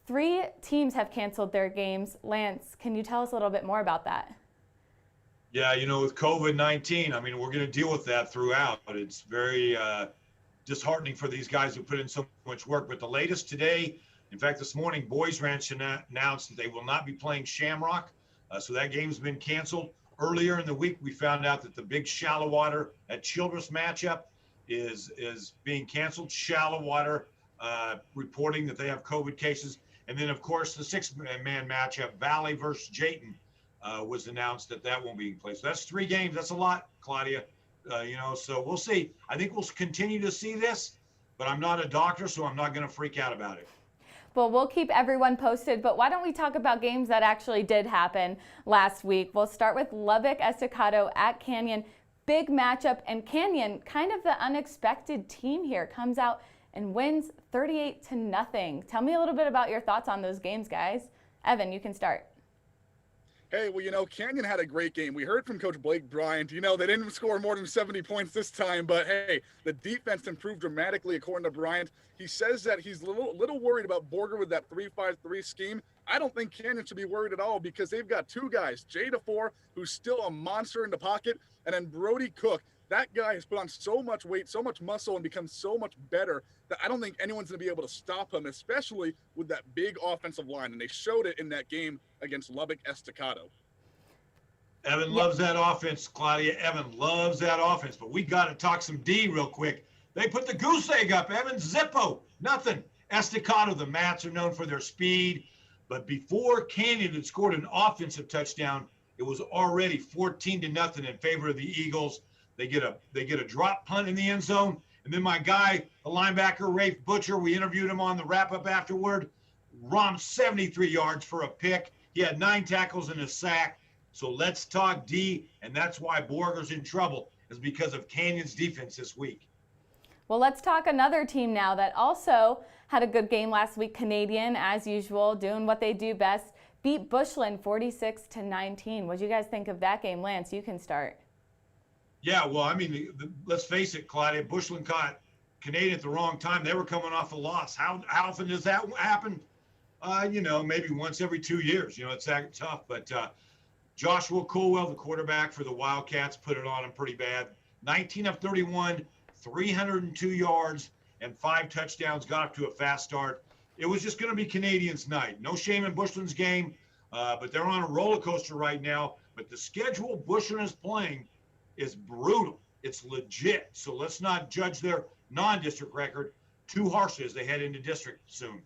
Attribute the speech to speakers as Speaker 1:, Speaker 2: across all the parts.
Speaker 1: 3 teams have canceled their games. Lance, can you tell us a little bit more about that?
Speaker 2: Yeah, with COVID-19, I mean, we're going to deal with that throughout. It's very disheartening for these guys who put in so much work. But the latest today, in fact, this morning, Boys Ranch announced that they will not be playing Shamrock. So that game's been canceled. Earlier in the week, we found out that the big Shallow Water at Childress matchup is being canceled. Shallow Water reporting that they have COVID cases. And then, of course, the 6-man matchup, Valley versus Jayton, was announced that won't be in place. So that's 3 games. That's a lot, Claudia. So we'll see. I think we'll continue to see this, but I'm not a doctor, so I'm not going to freak out about it.
Speaker 1: Well, we'll keep everyone posted, but why don't we talk about games that actually did happen last week? We'll start with Lubbock Estacado at Canyon. Big matchup, and Canyon, kind of the unexpected team here, comes out and wins 38-0. Tell me a little bit about your thoughts on those games, guys. Evan, you can start.
Speaker 3: Hey, well, Canyon had a great game. We heard from Coach Blake Bryant. They didn't score more than 70 points this time, but hey, the defense improved dramatically according to Bryant. He says that he's a little worried about Borger with that 3-5-3 scheme. I don't think Canyon should be worried at all because they've got 2 guys, Jay DeFore, who's still a monster in the pocket, and then Brody Cook. That guy has put on so much weight, so much muscle, and become so much better that I don't think anyone's going to be able to stop him, especially with that big offensive line. And they showed it in that game against Lubbock Estacado.
Speaker 2: Evan loves that offense, Claudia. Evan loves that offense. But we got to talk some D real quick. They put the goose egg up. Evan, Zippo, nothing. Estacado, the Mats are known for their speed. But before Canyon had scored an offensive touchdown, it was already 14-0 in favor of the Eagles. They get a drop punt in the end zone. And then my guy, the linebacker, Rafe Butcher, we interviewed him on the wrap-up afterward, romped 73 yards for a pick. He had 9 tackles and a sack. So let's talk D, and that's why Borger's in trouble, is because of Canyon's defense this week.
Speaker 1: Well, let's talk another team now that also had a good game last week. Canadian, as usual, doing what they do best, beat Bushland 46-19. What do you guys think of that game? Lance, you can start.
Speaker 2: Yeah, well, I mean, let's face it, Claudia, Bushland caught Canadian at the wrong time. They were coming off a loss. How often does that happen? Maybe once every 2 years. It's that tough. But Joshua Colwell, the quarterback for the Wildcats, put it on him pretty bad. 19 of 31, 302 yards, and 5 touchdowns, got up to a fast start. It was just going to be Canadians' night. No shame in Bushland's game, but they're on a roller coaster right now. But the schedule Bushland is playing is brutal. It's legit. So let's not judge their non-district record too harshly as they head into district soon.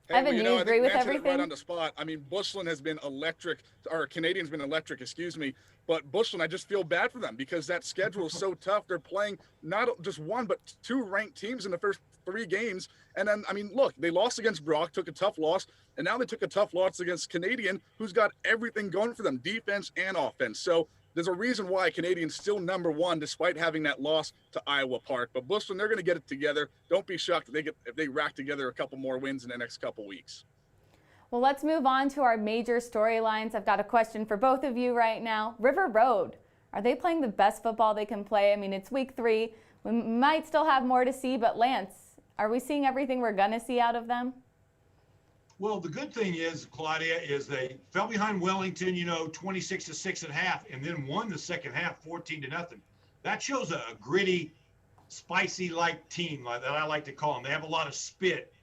Speaker 3: Hey,
Speaker 1: Evan, do you agree with everything?
Speaker 3: Right on the spot. I mean, Bushland has been electric, or Canadian's been electric, excuse me. But Bushland, I just feel bad for them because that schedule is so tough. They're playing not just 1, but 2 ranked teams in the first 3 games. And then, I mean, look, they lost against Brock, took a tough loss, and now they took a tough loss against Canadian, who's got everything going for them, defense and offense. So there's a reason why Canadian's still number 1 despite having that loss to Iowa Park. But Bushland, they're going to get it together. Don't be shocked if they rack together a couple more wins in the next couple weeks.
Speaker 1: Well, let's move on to our major storylines. I've got a question for both of you right now. River Road, are they playing the best football they can play? I mean, it's week 3. We might still have more to see, but Lance, are we seeing everything we're going to see out of them?
Speaker 2: Well, the good thing is, Claudia, is they fell behind Wellington, 26-6 at half, and then won the second half 14-0. That shows a gritty, spicy-like team that I like to call them. They have a lot of spit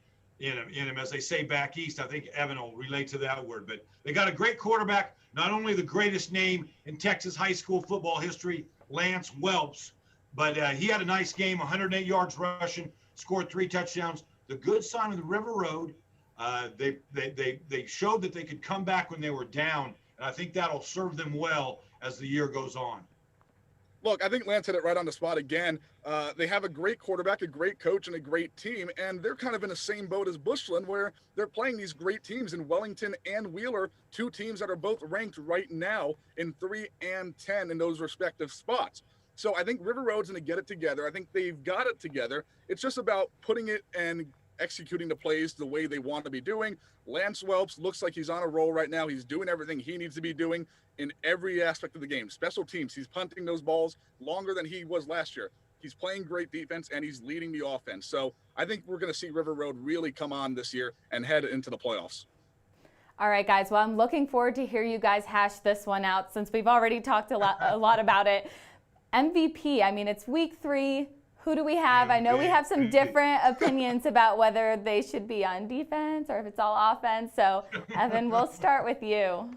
Speaker 2: in them, as they say back east. I think Evan will relate to that word. But they got a great quarterback, not only the greatest name in Texas high school football history, Lance Welps, but he had a nice game, 108 yards rushing, scored 3 touchdowns. The good sign of the River Road, they showed that they could come back when they were down, and I think that'll serve them well as the year goes on.
Speaker 3: Look, I think Lance hit it right on the spot again. They have a great quarterback, a great coach, and a great team, and they're kind of in the same boat as Bushland, where they're playing these great teams in Wellington and Wheeler, 2 teams that are both ranked right now in 3 and 10 in those respective spots. So I think River Road's going to get it together. I think they've got it together. It's just about putting it and executing the plays the way they want to be doing. Lance Welps looks like he's on a roll right now. He's doing everything he needs to be doing in every aspect of the game. Special teams, he's punting those balls longer than he was last year. He's playing great defense, and he's leading the offense. So I think we're going to see River Road really come on this year and head into the playoffs.
Speaker 1: All right, guys. Well, I'm looking forward to hear you guys hash this one out since we've already talked a lot about it. MVP, I mean, it's week 3. Who do we have? I know we have some different opinions about whether they should be on defense or if it's all offense. So, Evan, we'll start with you.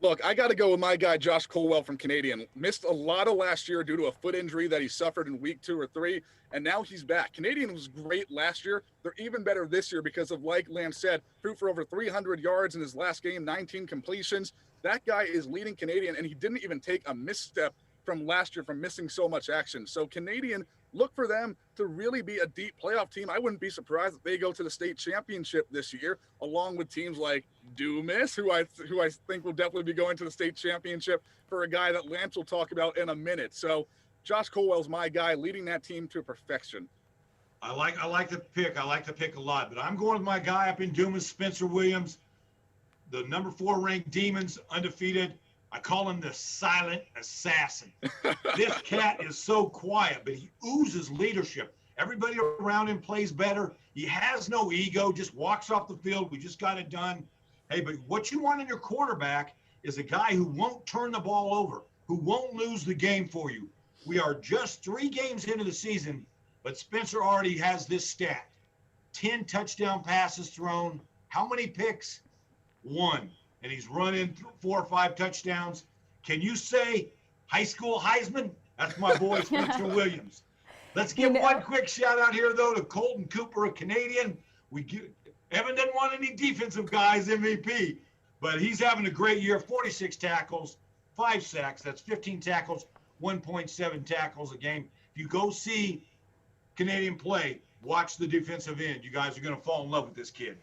Speaker 3: Look, I got to go with my guy, Josh Colwell from Canadian. Missed a lot of last year due to a foot injury that he suffered in week 2 or 3, and now he's back. Canadian was great last year. They're even better this year because of, like Lance said, threw for over 300 yards in his last game, 19 completions. That guy is leading Canadian, and he didn't even take a misstep from last year from missing so much action. So Canadian, look for them to really be a deep playoff team. I wouldn't be surprised if they go to the state championship this year, along with teams like Dumas, who I think will definitely be going to the state championship, for a guy that Lance will talk about in a minute. So Josh Colwell's my guy, leading that team to perfection.
Speaker 2: I like the pick. I like the pick a lot, but I'm going with my guy up in Dumas, Spencer Williams, the number 4 ranked Demons, undefeated. I call him the silent assassin. This cat is so quiet, but he oozes leadership. Everybody around him plays better. He has no ego, just walks off the field. We just got it done. Hey, but what you want in your quarterback is a guy who won't turn the ball over, who won't lose the game for you. We are just 3 games into the season, but Spencer already has this stat. 10 touchdown passes thrown. How many picks? 1. And he's running 4 or 5 touchdowns. Can you say high school Heisman? That's my boy, Spencer Williams. Let's give one quick shout out here, though, to Colton Cooper, a Canadian. Evan didn't want any defensive guys MVP, but he's having a great year. 46 tackles, 5 sacks. That's 15 tackles, 1.7 tackles a game. If you go see Canadian play, watch the defensive end. You guys are going to fall in love with this kid.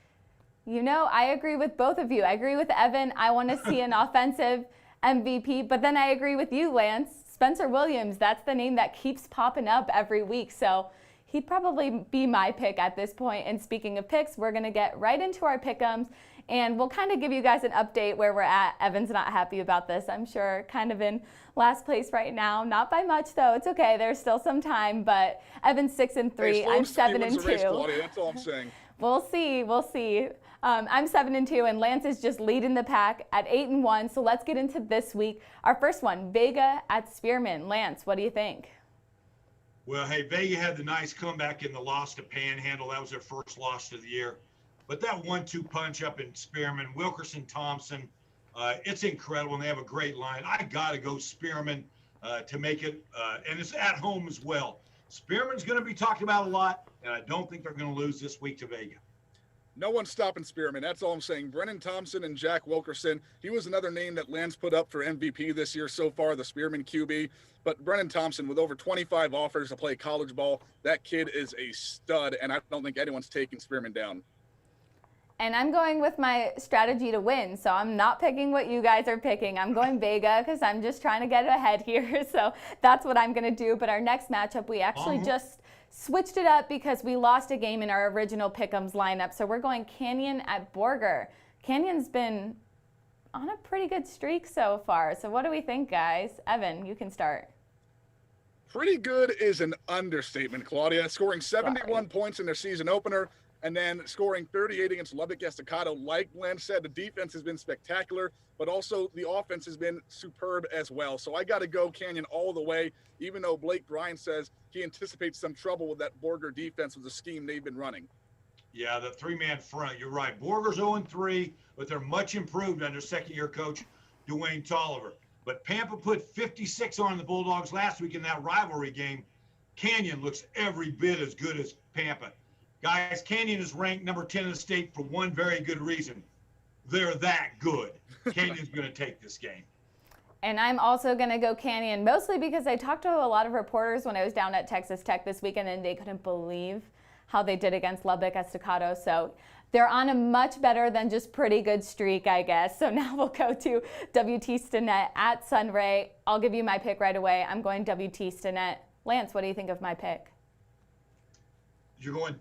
Speaker 1: You know, I agree with both of you. I agree with Evan. I want to see an offensive MVP, but then I agree with you, Lance. Spencer Williams, that's the name that keeps popping up every week. So he'd probably be my pick at this point. And speaking of picks, we're going to get right into our pick'ems, and we'll kind of give you guys an update where we're at. Evan's not happy about this, I'm sure, kind of in last place right now. Not by much, though. It's okay. There's still some time, but Evan's 6-3.
Speaker 3: Hey,
Speaker 1: I'm 7-2.
Speaker 3: Claudia, that's all I'm saying.
Speaker 1: We'll see. We'll see. I'm 7-2, and Lance is just leading the pack at 8-1. So let's get into this week. Our first one, Vega at Spearman. Lance, what do you think?
Speaker 2: Well, hey, Vega had the nice comeback in the loss to Panhandle. That was their first loss of the year. But that 1-2 punch up in Spearman, Wilkerson, Thompson, it's incredible, and they have a great line. I got to go Spearman to make it, and it's at home as well. Spearman's going to be talked about a lot, and I don't think they're going to lose this week to Vega.
Speaker 3: No one's stopping Spearman. That's all I'm saying. Brennan Thompson and Jack Wilkerson. He was another name that Lance put up for MVP this year so far, the Spearman QB. But Brennan Thompson, with over 25 offers to play college ball, that kid is a stud, and I don't think anyone's taking Spearman down.
Speaker 1: And I'm going with my strategy to win, so I'm not picking what you guys are picking. I'm going Vega because I'm just trying to get ahead here, so that's what I'm going to do. But our next matchup, we actually just switched it up because we lost a game in our original pick'ems lineup. So we're going Canyon at Borger. Canyon's been on a pretty good streak so far. So what do we think, guys? Evan, you can start.
Speaker 3: Pretty good is an understatement, Claudia. Scoring 71 points in their season opener and then scoring 38 against Lubbock Estacado. Like Lance said, the defense has been spectacular, but also the offense has been superb as well. So I got to go Canyon all the way, even though Blake Bryan says he anticipates some trouble with that Borger defense with the scheme they've been running.
Speaker 2: Yeah, the 3-man front, you're right. Borger's 0-3, but they're much improved under second-year coach Dwayne Tolliver. But Pampa put 56 on the Bulldogs last week in that rivalry game. Canyon looks every bit as good as Pampa. Guys, Canyon is ranked number 10 in the state for one very good reason. They're that good. Canyon's going to take this game.
Speaker 1: And I'm also going to go Canyon, mostly because I talked to a lot of reporters when I was down at Texas Tech this weekend, and they couldn't believe how they did against Lubbock Estacado. So they're on a much better than just pretty good streak, I guess. So now we'll go to WT Stinnett at Sunray. I'll give you my pick right away. I'm going WT Stinnett. Lance, what do you think of my pick?
Speaker 2: You're going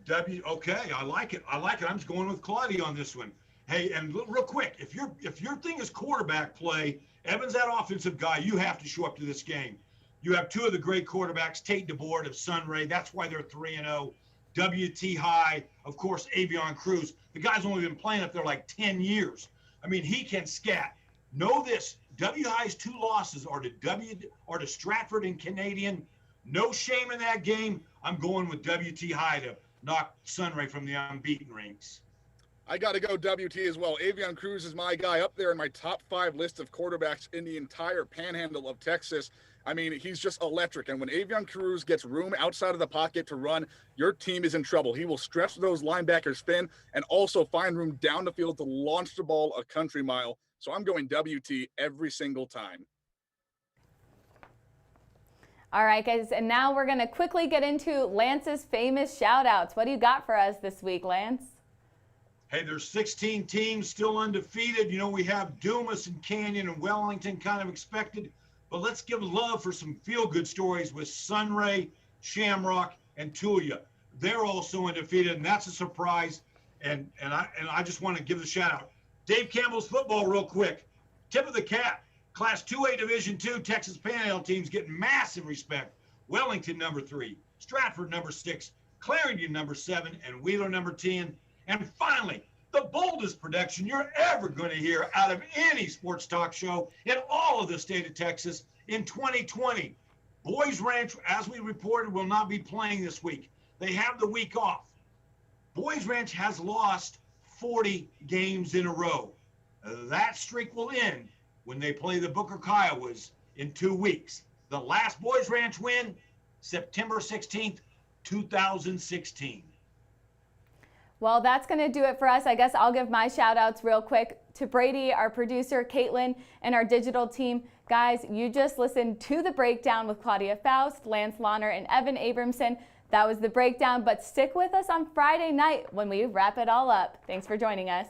Speaker 2: okay, I like it. I'm just going with Claudia on this one. Hey, and real quick, if your thing is quarterback play, Evan's that offensive guy. You have to show up to this game. You have two of the great quarterbacks, Tate DeBoer of Sunray. That's why they're 3-0. W.T. High, of course, Avion Cruz. The guy's only been playing up there like 10 years. I mean, he can scat. Know this, W High's 2 losses are to Stratford and Canadian. No shame in that game. I'm going with W.T. High to knock Sunray from the unbeaten ranks.
Speaker 3: I got to go WT as well. Avion Cruz is my guy up there in my top 5 list of quarterbacks in the entire panhandle of Texas. I mean, he's just electric. And when Avion Cruz gets room outside of the pocket to run, your team is in trouble. He will stretch those linebackers thin and also find room down the field to launch the ball a country mile. So I'm going WT every single time.
Speaker 1: All right, guys, and now we're going to quickly get into Lance's famous shout-outs. What do you got for us this week, Lance?
Speaker 2: Hey, there's 16 teams still undefeated. You know, we have Dumas and Canyon and Wellington kind of expected. But let's give love for some feel-good stories with Sunray, Shamrock, and Tulia. They're also undefeated, and that's a surprise. And I just want to give the shout-out. Dave Campbell's football real quick. Tip of the cap. Class 2A Division II Texas Panhandle teams getting massive respect. Wellington, number 3. Stratford, number 6. Clarendon, number 7. And Wheeler, number 10. And finally, the boldest production you're ever going to hear out of any sports talk show in all of the state of Texas in 2020. Boys Ranch, as we reported, will not be playing this week. They have the week off. Boys Ranch has lost 40 games in a row. That streak will end when they play the Booker Kiowas in 2 weeks. The last Boys Ranch win, September 16th, 2016.
Speaker 1: Well, that's going to do it for us. I guess I'll give my shout outs real quick to Brady, our producer, Caitlin, and our digital team. Guys, you just listened to The Breakdown with Claudia Faust, Lance Launer, and Evan Abramson. That was The Breakdown, but stick with us on Friday night when we wrap it all up. Thanks for joining us.